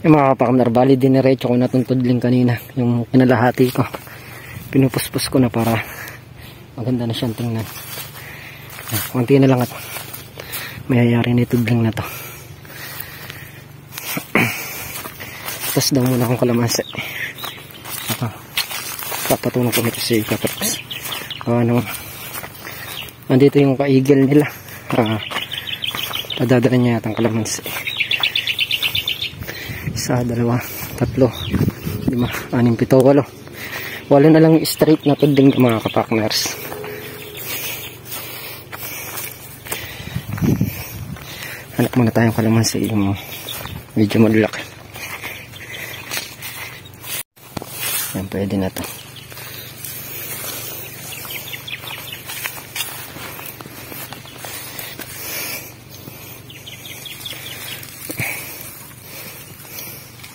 Yung mga kapaknar, bali diniretso ko na tuntudling kanina. Yung kinalahati ko, pinupuspos ko na para maganda na siyang tingnan. Kunti na lang at mayayari na itudling na to. Tapos daw muna akong kalamansi. Papatulong ko nito si Kapaps. Nandito yung kaigil nila. Padadala niya yatang kalamansi. 1, 2, 3, 5, 6, 7, 8. Wala na lang straight na tudling mga kapakners. Hanap muna tayong kalamansi yung medyo malaki. Yan, pwede na to.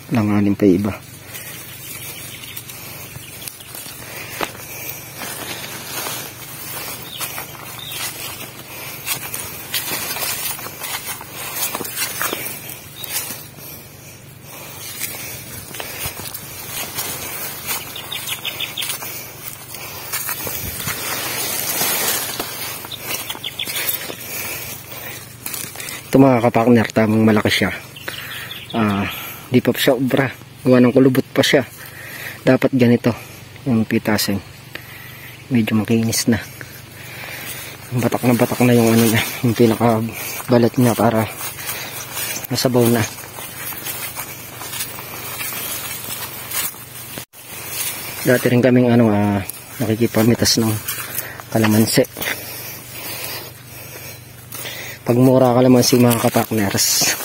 Langanin pa iba. Ito mga kapakner, tamang malaki siya. Di pa siya ubra, gawa ng kulubot pa siya. Dapat ganito yung pitasin, medyo makinis na. Batak na yung ano niya, yung pinaka balat niya para nasabaw na. Dati rin kaming nakikipamitas ng kalamansi. Pag mura kalamansi mga kapakners,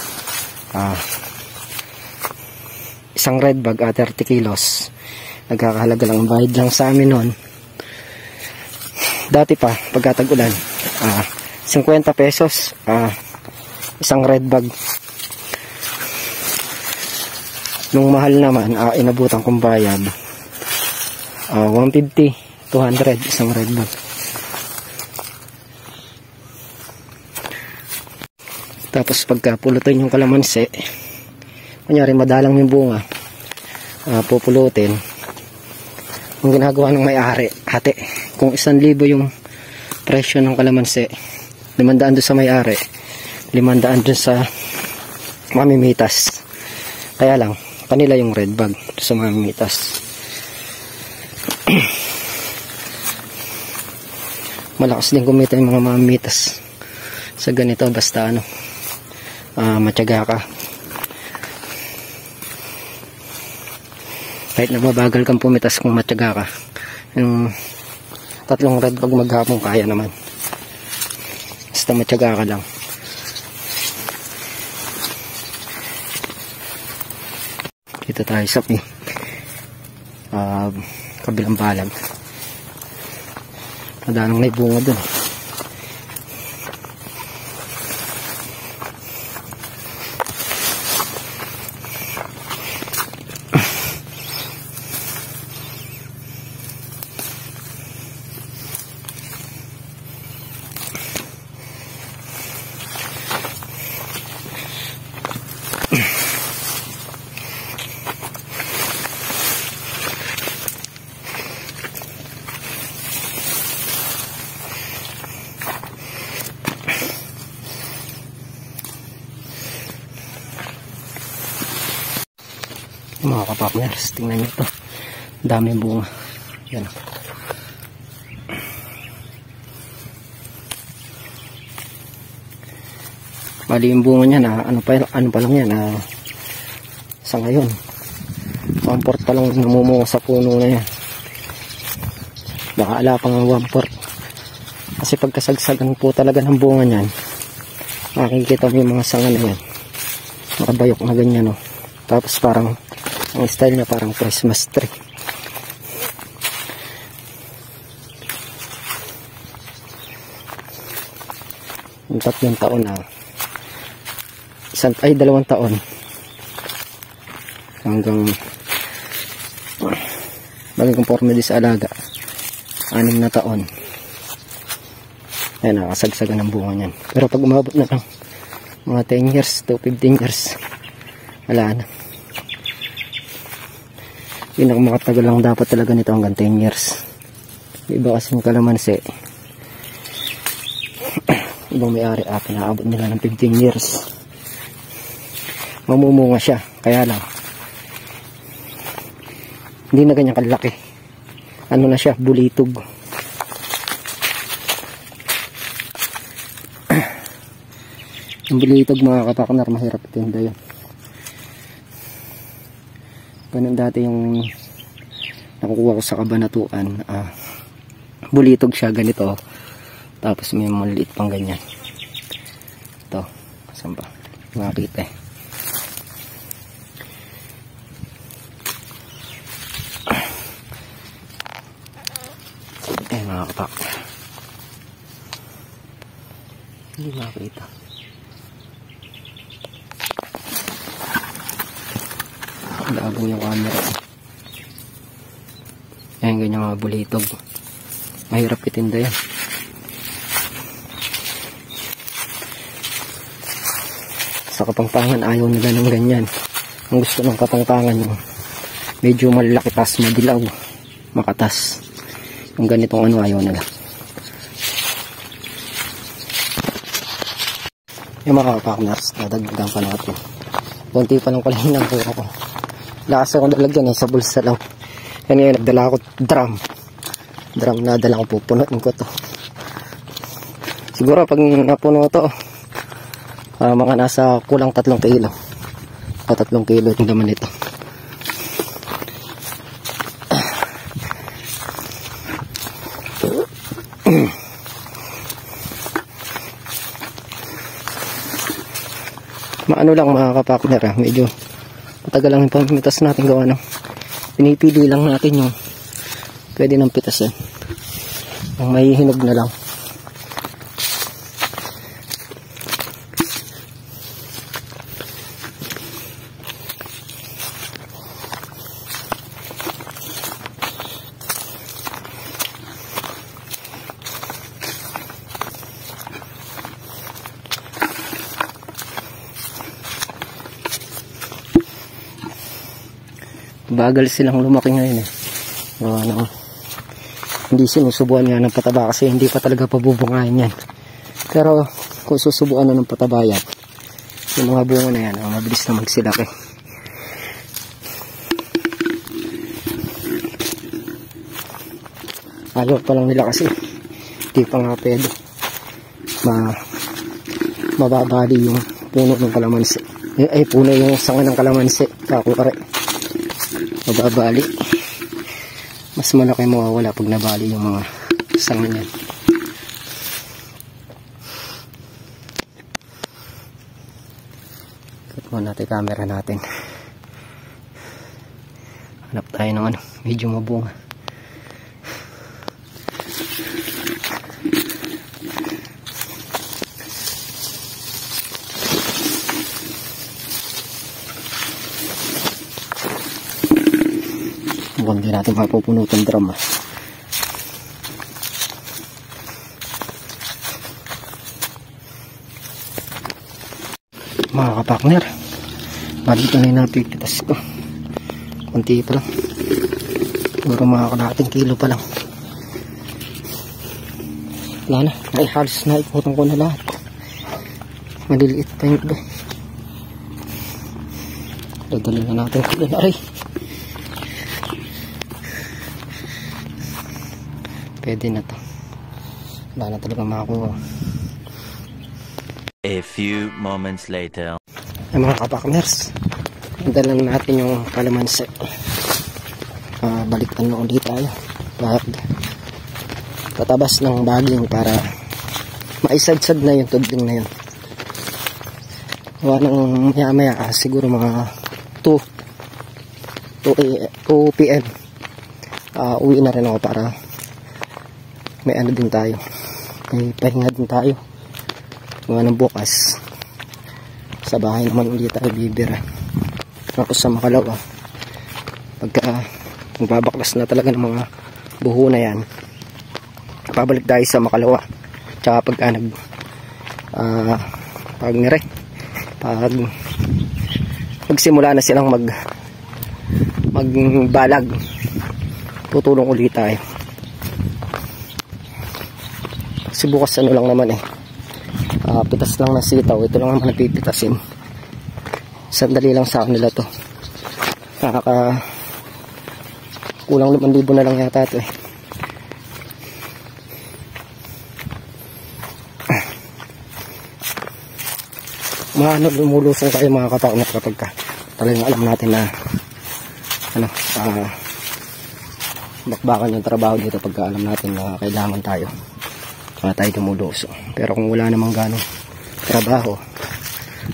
isang red bag 30 kilos. Nagkakahalaga lang, bayad lang sa amin noon. Dati pa, pagkatag-ulan, 50 pesos, isang red bag. Nung mahal naman, inabutan kong bayad, 150, 200, isang red bag. Tapos pagka pulutin yung kalamansi, kunyari madalang yung bunga, pupulutin. Ang ginagawa ng may-ari, hati. Kung 1,000 yung presyo ng kalamansi, 500 doon sa may-ari, 500 doon sa mamimitas. Kaya lang, kanila yung red bag sa mamimitas. Malakas din kumita yung mga mamimitas sa ganito, basta matyaga ka. Kahit na mabagal kang pumitas, kung matyaga ka, yung 3 red bag maghapon kaya naman, basta matyaga ka lang. Dito tayo sa kabilang balag, madalang may bunga dun. Mga kapakners, tingnan nyo ito, daming bunga. Yan. Bali yung bunga niya na ano pa lang yan, sa ngayon 1/4 pa lang namumunga sa puno na yan. Baka ala pang 1/4, kasi pagkasagsagan po talaga ng bunga niyan, makikita mo yung mga sanga na yan, nakabayok na ganyan, no? Tapos parang ang style niya parang Christmas tree. Yung 3 taon na, 2 taon hanggang bagay conforme sa alaga, 6 na taon. Ayan, nakasagsagan ng bunga niyan. Pero pag umabot na lang mga 10 years to 15 years, wala na. Pinakamatagal lang dapat talaga nito hanggang 10 years. Iba kasi yung kalamansi, ibang may-ari pinaabot nila ng 15 years. Mamumunga siya, kaya lang hindi na ganyan kalaki. Ano na siya, bulitog. Yung bulitog mga kapaknar, mahirap itinda yun. Ganun dati yung nakukuha ko sa Kabanatuan. Bulitog siya ganito, tapos may maliit pang ganyan. Ito, saan ba? Makakita eh. Mga kapak, hindi makakita. Labo yung camera. Ayan, ganyan mga bulitog. Mahirap itinda yan. Sa Kapampangan ayaw nila ng ganyan. Ang gusto ng Kapampangan yung medyo malaki, tas madilaw, makatas. Yung ganitong ano ayaw nila. Yung mga kapaknars, nadagdagan pa natin. Kunti pa lang pala yung nakuha ko. Lakas ako dalagyan sa bulsa lang. Yan ngayon, nagdala ako drum na dala ko, pupunutin ko to. Siguro pag napuno to, mga nasa kulang 3 kilo o 3 kilo yung laman nito. Maano lang mga kapakner, medyo matagal lang yung pamitas natin gawa ng pinipili lang natin yung pwede ng pitas yan, yung may hinog na lang. Bagal silang lumaki ngayon eh. Hindi sinusubuan nga ng pataba kasi hindi pa talaga pabubungahin yan. Pero kung susubuan na ng pataba yan, yung mga bunga na yan, mabilis na magsilaki. Ayaw pa lang nila kasi hindi pa nga pwede mababali yung puno ng kalamansi. Ay, puno yung sanga ng kalamansi. Kakukare. Mababali. Mas malaki mawawala pag nabali yung mga sanga niyan. Cut mo natin camera natin. Hanap tayo ng ano, medyo mabunga. Mukhang hindi natin mapupunutan drum. Mga kapakner, dito na yung napipitas ko. Kunti pa lang. Siguro mga kalahating kilo pa lang. Wala na, ay halos na ikutan ko na lahat. Maliliit pa yung iba. Dadali na natin ko na rin. Pwede na to. Wala na talaga makakuha. A few moments later. Ay mga kapakners, dala natin yung kalamansi. Balikan na ulit tayo. Patabas ng baging para maisadsad na yung tudling na yun. Gawa ng maya maya siguro mga 2 PM uwi na rin ako para may ano din tayo, may pahinga din tayo. Mga ng bukas sa bahay naman ulit tayo bibira. Tapos sa Makalawa, pagka magbabaklas na talaga ng mga buho na yan, pabalik tayo sa Makalawa. Tsaka pagka pag magsimula na silang magbalag. Tutulong ulit tayo. Kasi bukas ano lang naman pitas lang ng sitaw. Ito lang naman napipitasin. Sandali lang sa kanila to. Kulang 5,000 na lang yata ito lumulusong kayo mga kapaknat kapag talagang alam natin na bakbakan yung trabaho dito pagka alam natin na kailangan tayo lumuluso. Pero kung wala namang ganong trabaho,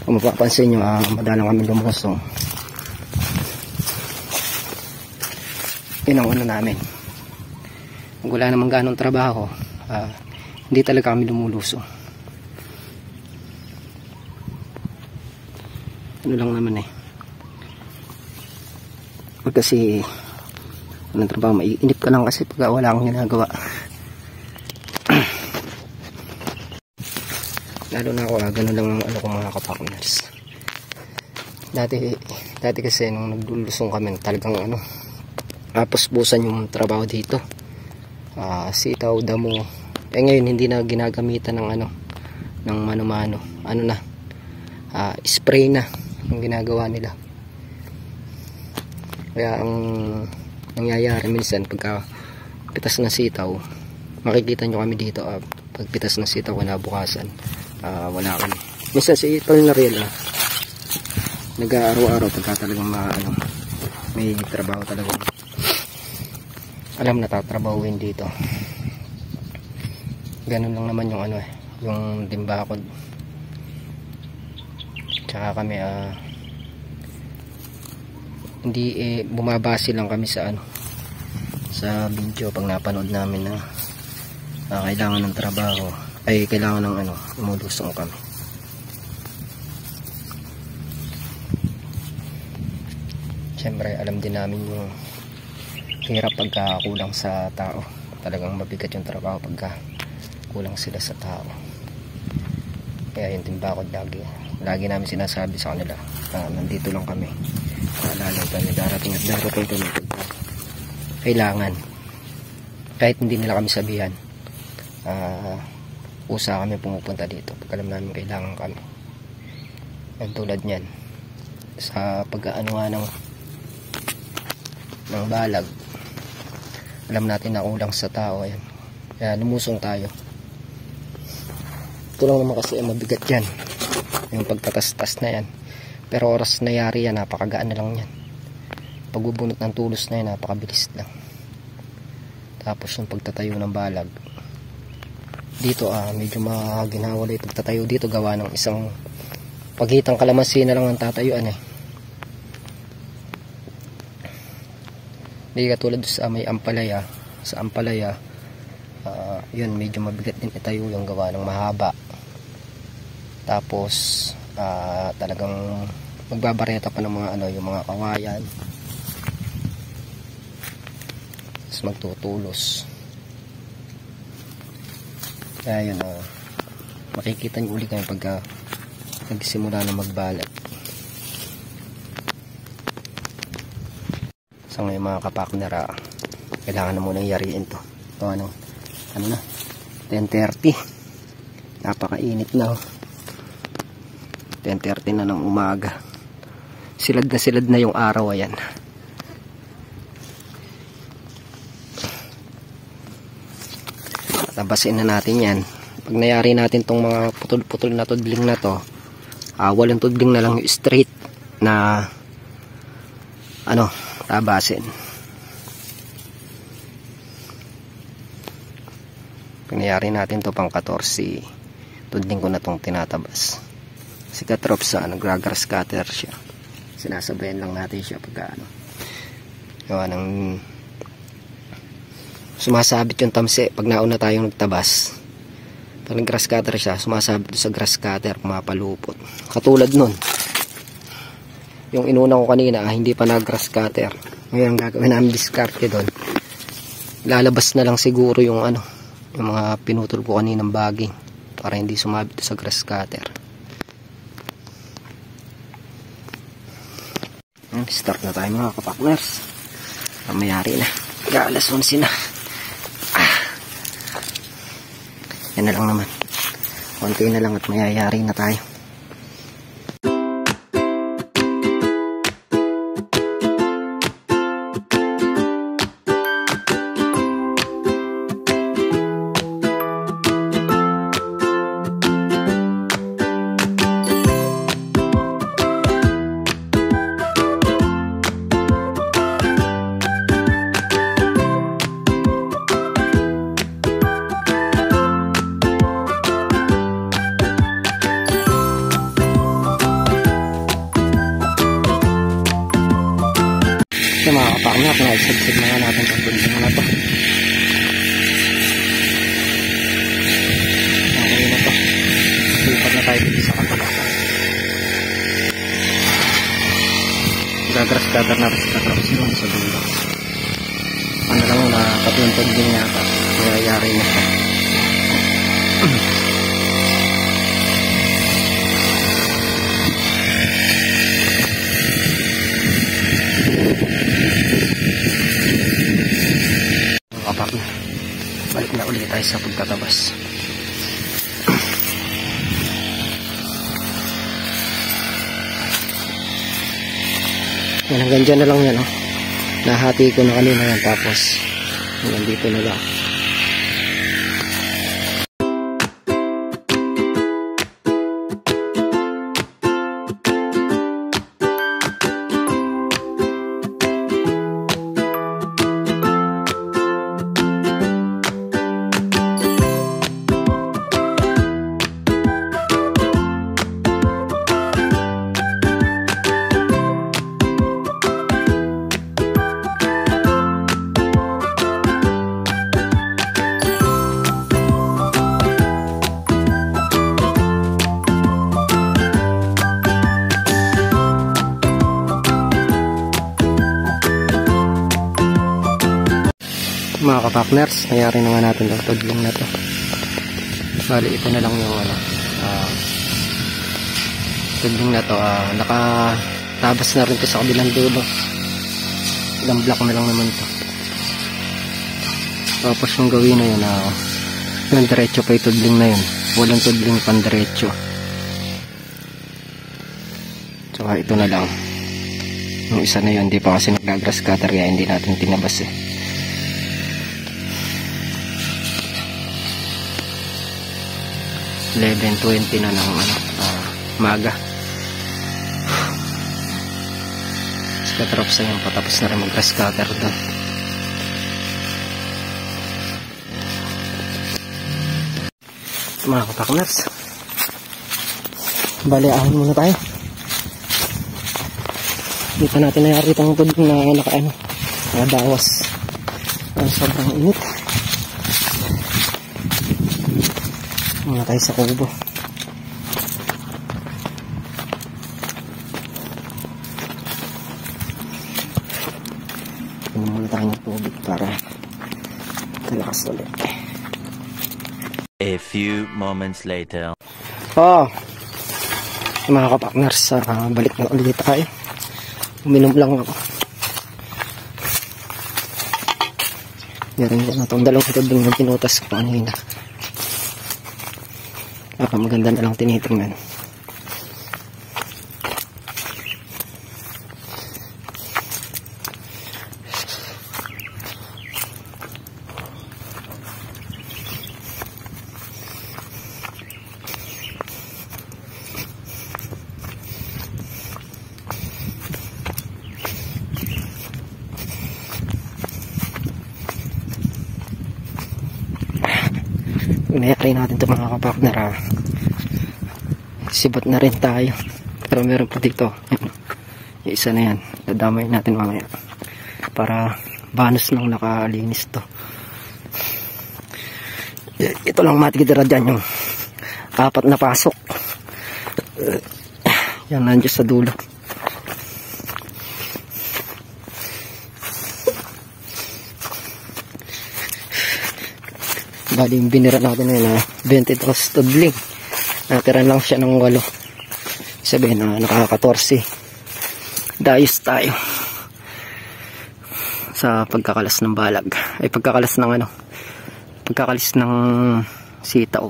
kung mapapansin nyo madalang kami lumusong. Yun ang namin. Kung wala namang ganong trabaho, hindi talaga kami lumulusong. Ano lang naman kasi walang trabaho, maiinip ka lang kasi pag wala kang ginagawa. Lalo na ako ganun lang ang ko mga kapakners. Dati kasi nung naglulusong kami talagang puspusan yung trabaho dito. Sitaw, damo. Ngayon hindi na ginagamitan ng mano-mano. Spray na ang ginagawa nila. Kaya ang nangyayari minsan pagka pitas ng sitaw, makikita nyo kami dito pag pitas ng sitaw kinabukasan, wala kami. Minsan si Tol na real nag-araw-araw pagka talagang may trabaho talagang alam na tatrabahuin dito. Ganun lang naman yung yung timbakod. Tsaka kami hindi bumabase lang kami sa sa video pag napanood namin na kailangan ng trabaho ay kailangan ng umulusong kami. Siyempre alam din namin yung hirap pagka kulang sa tao. Talagang mabigat yung trabaho pagka kulang sila sa tao. Kaya yung timbakod lagi namin sinasabi sa kanila nandito lang kami. Lalo kami darating at darating kami kailangan. Kahit hindi nila kami sabihan, usa kami pumupunta dito pag alam namin kailangan kami. Yan tulad nyan sa pag-aano ng balag, alam natin na kulang sa tao. Ayan. Kaya lumusong tayo. Ito lang naman kasi mabigat yan yung pagtatastas na yan, pero oras na yari yan, napakagaan na lang yan. Pagbubunot ng tulos na yan, napakabilis lang. Tapos yung pagtatayo ng balag dito medyo maginhawalay pagtatayo dito, gawa ng isang pagitang kalamansi na lang ang tatayuan hindi katulad sa may ampalaya. Sa ampalaya yun medyo mabigat din itayo yung gawa ng mahaba. Tapos talagang magbabareta pa ng mga yung mga kawayan. Tapos magtutulos. Kaya yun makikita nyo ulit kayo pagka nagsimula na magbalat. So ngayon mga kapaknera, kailangan na muna yariin to. Ito ano na 10:30, napakainit na 10:30 na ng umaga. Silad na yung araw. Ayan, tabasin na natin yan. Pag nayari natin tong mga putol-putol na tudling na to, walang tudling na lang yung straight na tabasin. Pag nayari natin to pang 14, tudling ko na tong tinatabas. Si Katrops nag-grass cutter siya, sinasabayan lang natin siya pagka gawa ng sumasabit yung tamsi. Pag nauna tayong nagtabas, pag nag-grass cutter siya, sumasabit sa grass cutter, mapalupot. Katulad nun yung inuna ko kanina, hindi pa nag-grass cutter. Ngayon gagawin namin discarte doon, lalabas na lang siguro yung yung mga pinutol ko kaninang baging para hindi sumabit sa grass cutter. Start na tayo mga kapakners. Mayari na. Alas 11 na. Yan na lang naman. Konti na lang at mayayari na tayo. Mga kapaknyak, naisabsib na nga natin ang tuloy na to. Okay na to. Lipat na tayo dito sa kapalasan. Gagras-gagar natin sa katraps yun sa dulo. Ano lang na patuntod din yata. Mayayari na siya. Balik na ulit tayo sa pagtatabas. Yan, hanggang dyan na lang yan, oh. Nahati ko na kanina yan, tapos hanggang dito na lang. Mga kapakners, nangyari na nga natin ang tudling na to. Bali, ito na lang yung tudling na to. Nakatabas na rin to sa kabilang dulo. Ilang block na lang naman to. Tapos yung gawin na yun, yung diretso pa yung tudling na yun. Walang tudling pan diretso. Tsaka ito na lang. Yung isa na yun, di pa kasi nag-grass cutter kaya hindi natin tinabas eh. .20 na ng maga. Skatrops na yung patapos na rin mag-grass cutter doon. Mga kapakners, bali ahon muna tayo. Dito natin nayari itong tudong na nakadawas. Sobrang init. Muna tayo sa kubo. Pinuha muna tayo ng tubig para talakas ulit. A few moments later. Mga kapakners, balik na ulit tayo. Uminom lang ako. Yarin ko na itong dalawang tubig na pinutas ko kanina. Maganda na lang tinitingnan. Mayari natin ito mga kapakner. Sibot na rin tayo. Pero meron pa dito. Yung isa na yan. Dadamay natin mamaya. Para bonus nang nakalinis to. Ito lang matigidira dyan yung 4 na pasok. Yan nandiyo sa dulo. Bali yung binira natin na 22 tudling. Natira lang siya ng 8. Sabihin na naka-14. dayos tayo sa pagkakalas ng balag, ay pagkakalas ng ano, pagkakalis ng sitaw.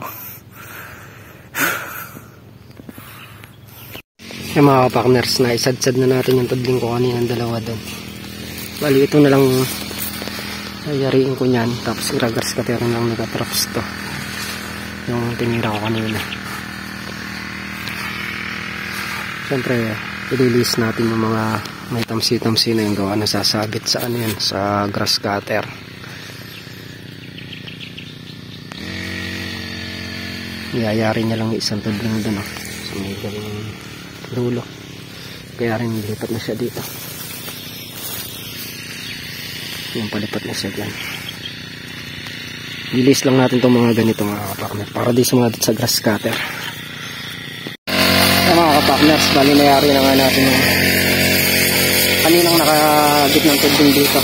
Yung mga partners, na isadsad na natin yung tudling ko kanina ng dalawa doon. Bali ito na lang ayariin ko nyan, tapos iragars ka pero lang nagatraps to yung tinira ko kanina. Siyempre ililis natin yung mga may tamsi-tamsi na yung gawa na sasabit sa ano yan, sa grass cutter. Iyayari niya lang isang tudling doon, so may galing dulo, kaya rin lipat na siya dito. Yung palipat na siya dyan. Bilis lang natin itong mga ganito mga kapakner para di sumadit sa grass cutter. Mga kapakners, bali nayari na nga natin yung kaninang nakagit ng tudling dito.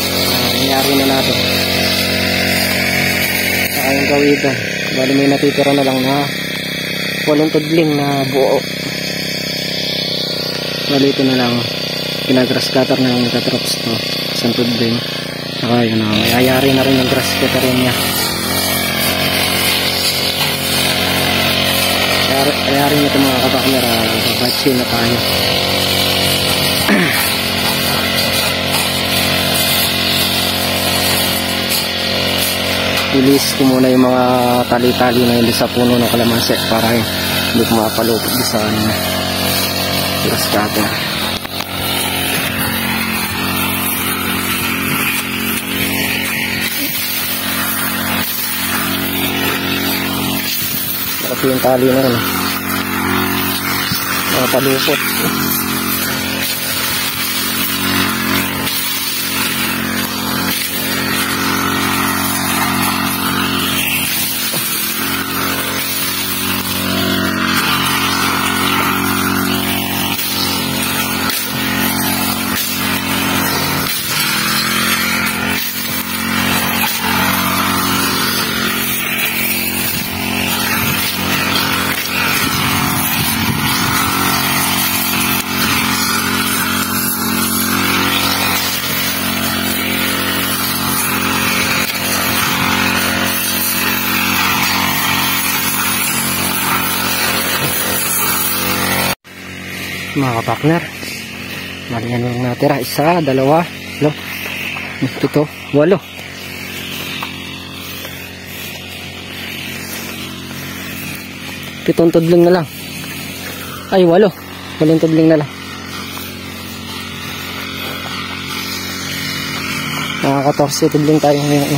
Nayari na natin. Saka yung gawitan, bali may natitira na lang na 8 tudling na buo. Bali ito na lang pinagrass cutter na yung natatrops to, isang tudling. Saka yun na, mayayari na rin yung grass cutter niya. Kaya rin ito mga kapakner, babatsi na tayo. Ilis ko muna yung mga tali-tali na hindi sa puno ng kalamansi para hindi ko mapalupot sa grass cutter. Kasi yung tali na rin palupot. Mga kapakner, marihan lang natira, 1, 2, 7, 8. 7 tudling na lang. Ay 8 tudling na lang. Nakaka 14 tudling tayo ngayon.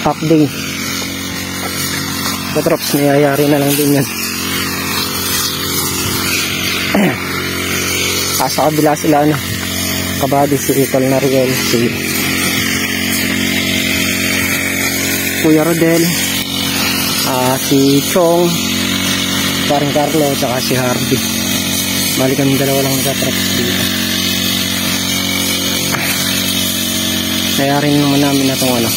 Half day. Patrops, niyayari na lang din yan. Sa kabila sila kabady si Tol Nariel, si Kuya Rodel, si Chong, parang Carlo, saka si Harvey. Bali kami dalawa lang nagtatraps dito. Nayarin naman namin na itong yung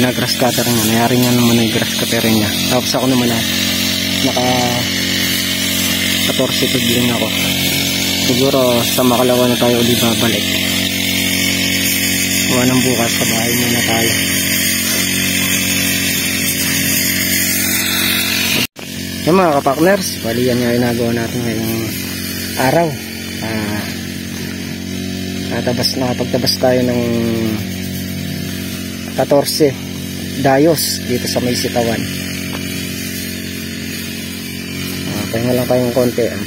ginagrass cutter niya. Nayarin niya naman yung grass cutter niya. Tapos ako naman naka 14 tudling ako. Siguro sa makalawa na tayo ulit babalik. Huwag nang bukas, sa bahay muna tayo. Yung mga kapakners, bali yan yung inagawa natin ngayong araw. Nakapagtabas tayo ng 14 dayos dito sa may sitawan. Pahinga lang tayong konti at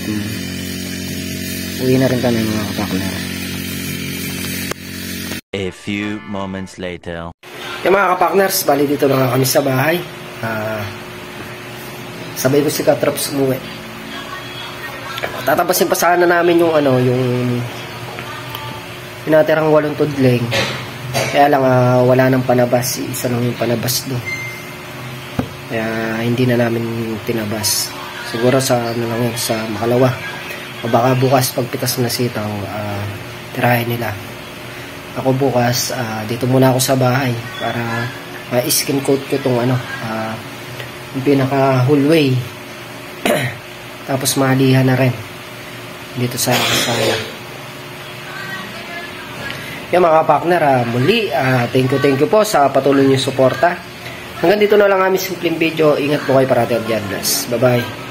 uwi na rin kami mga kapakner. A few moments later. Yung mga kapakners, bali dito na kami sa bahay. Sabay ko si Katrops umuwi. Tatapasin pa sana namin yung yung pinatirang 8 tudling. Kaya lang wala nang panabas, isa lang yung panabas doon. Kaya hindi na namin tinabas. Siguro sa sa makalawa. O baka bukas pagpitas na sitaw, tirahin nila. Ako bukas, dito muna ako sa bahay para ma-skin coat ko itong yung pinaka hallway. Tapos malihan na rin. dito sa kasaya. Yan mga partner, muli thank you po sa patuloy niyong suporta. Hanggang dito na lang aming simpleng video. Ingat po kayo parati at God bless. Bye bye.